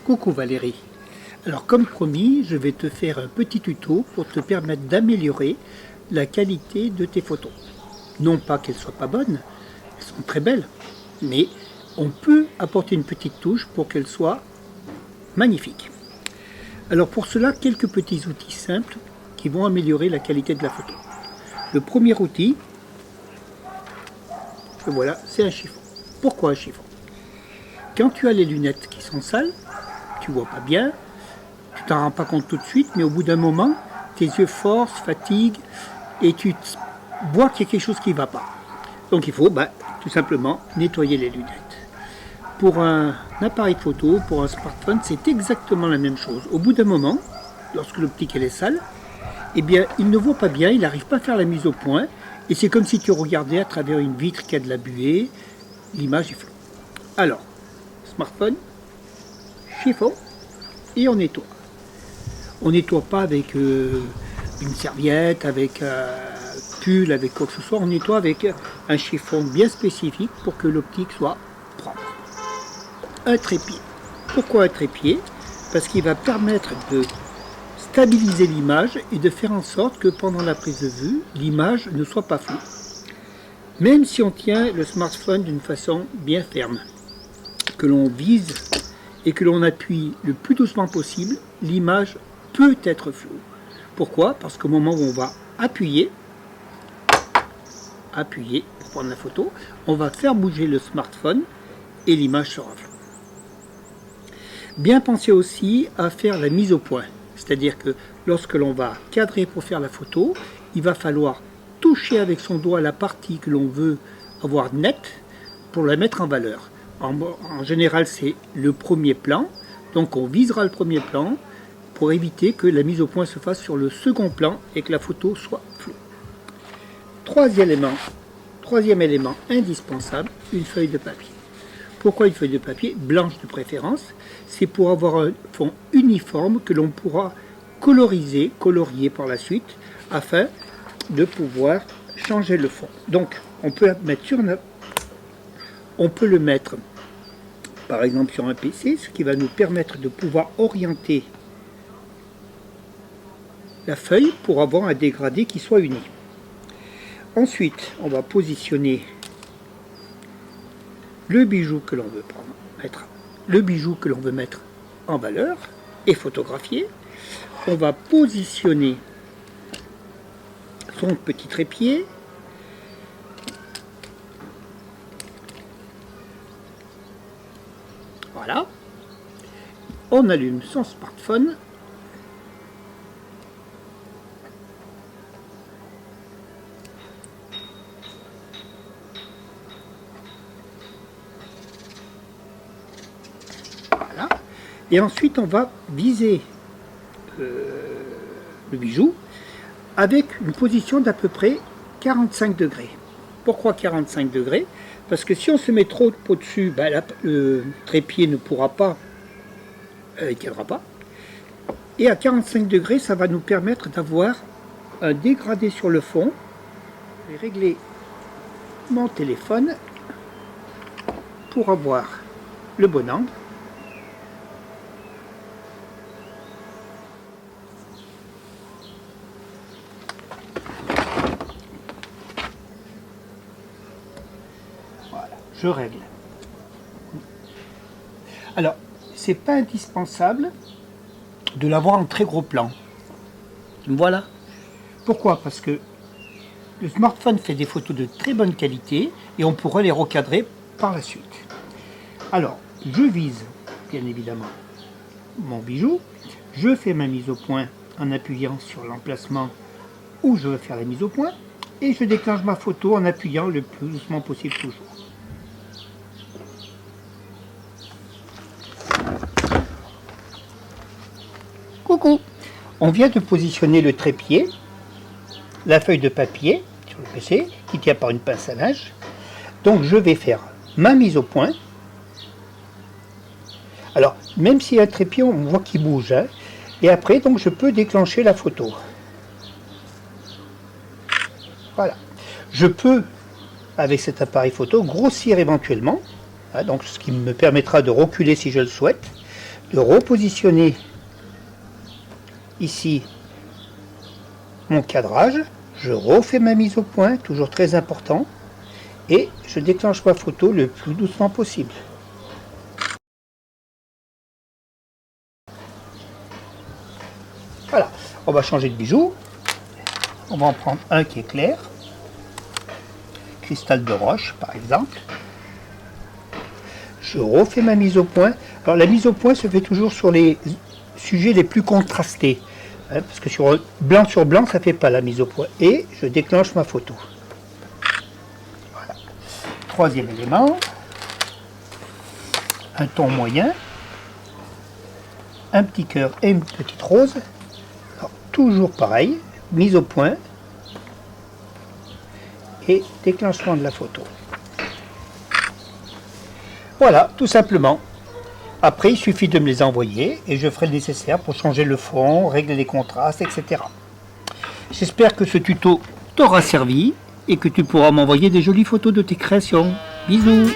Coucou Valérie. Alors comme promis, je vais te faire un petit tuto pour te permettre d'améliorer la qualité de tes photos. Non pas qu'elles soient pas bonnes, elles sont très belles, mais on peut apporter une petite touche pour qu'elles soient magnifiques. Alors pour cela, quelques petits outils simples qui vont améliorer la qualité de la photo. Le premier outil, voilà, c'est un chiffon. Pourquoi un chiffon? Quand tu as les lunettes qui sont sales, tu vois pas bien, tu t'en rends pas compte tout de suite, mais au bout d'un moment, tes yeux forcent, fatiguent, et tu vois qu'il y a quelque chose qui ne va pas. Donc il faut tout simplement nettoyer les lunettes. Pour un appareil photo, pour un smartphone, c'est exactement la même chose. Au bout d'un moment, lorsque l'optique elle est sale, eh bien, il ne voit pas bien, il n'arrive pas à faire la mise au point, et c'est comme si tu regardais à travers une vitre qui a de la buée, l'image est floue. Alors, smartphone, chiffon, et on nettoie. On nettoie pas avec une serviette, avec un pull, avec quoi que ce soit. On nettoie avec un chiffon bien spécifique pour que l'optique soit propre. Un trépied. Pourquoi un trépied? Parce qu'il va permettre de stabiliser l'image et de faire en sorte que pendant la prise de vue, l'image ne soit pas floue. Même si on tient le smartphone d'une façon bien ferme, que l'on vise et que l'on appuie le plus doucement possible, l'image peut être floue. Pourquoi? Parce qu'au moment où on va appuyer pour prendre la photo, on va faire bouger le smartphone et l'image sera floue. Bien penser aussi à faire la mise au point. C'est-à-dire que lorsque l'on va cadrer pour faire la photo, il va falloir toucher avec son doigt la partie que l'on veut avoir nette pour la mettre en valeur. En général, c'est le premier plan, donc on visera le premier plan pour éviter que la mise au point se fasse sur le second plan et que la photo soit floue. Troisième élément indispensable, une feuille de papier. Pourquoi une feuille de papier? Blanche de préférence, c'est pour avoir un fond uniforme que l'on pourra colorier par la suite afin de pouvoir changer le fond. Donc on peut le mettre par exemple sur un PC, ce qui va nous permettre de pouvoir orienter la feuille pour avoir un dégradé qui soit uni. Ensuite, on va positionner le bijou que l'on veut mettre en valeur et photographier. On va positionner son petit trépied. Voilà. On allume son smartphone. Voilà. Et ensuite, on va viser le bijou avec une position d'à peu près 45 degrés. Pourquoi 45 degrés? Parce que si on se met trop au-dessus, le trépied ne pourra pas, il ne tiendra pas. Et à 45 degrés, ça va nous permettre d'avoir un dégradé sur le fond. Je vais régler mon téléphone pour avoir le bon angle. Je règle. Alors, c'est pas indispensable de l'avoir en très gros plan. Voilà. Pourquoi? Parce que le smartphone fait des photos de très bonne qualité et on pourra les recadrer par la suite. Alors, je vise, bien évidemment, mon bijou. Je fais ma mise au point en appuyant sur l'emplacement où je veux faire la mise au point et je déclenche ma photo en appuyant le plus doucement possible toujours. Coucou. On vient de positionner le trépied, la feuille de papier sur le PC qui tient par une pince à linge. Donc je vais faire ma mise au point. Alors même s'il y a un trépied, on voit qu'il bouge. Hein, et après donc je peux déclencher la photo. Voilà. Je peux avec cet appareil photo grossir éventuellement. Hein, donc ce qui me permettra de reculer si je le souhaite. de repositionner ici mon cadrage. Je refais ma mise au point, toujours très important, et je déclenche ma photo le plus doucement possible. Voilà, on va changer de bijou. On va en prendre un qui est clair, cristal de roche par exemple. Je refais ma mise au point. Alors la mise au point se fait toujours sur les sujets les plus contrastés, hein, parce que sur blanc, ça ne fait pas la mise au point. Et je déclenche ma photo. Voilà. Troisième élément, un ton moyen, un petit cœur et une petite rose. Alors, toujours pareil, mise au point et déclenchement de la photo. Voilà, tout simplement. Après, il suffit de me les envoyer et je ferai le nécessaire pour changer le fond, régler les contrastes, etc. J'espère que ce tuto t'aura servi et que tu pourras m'envoyer des jolies photos de tes créations. Bisous!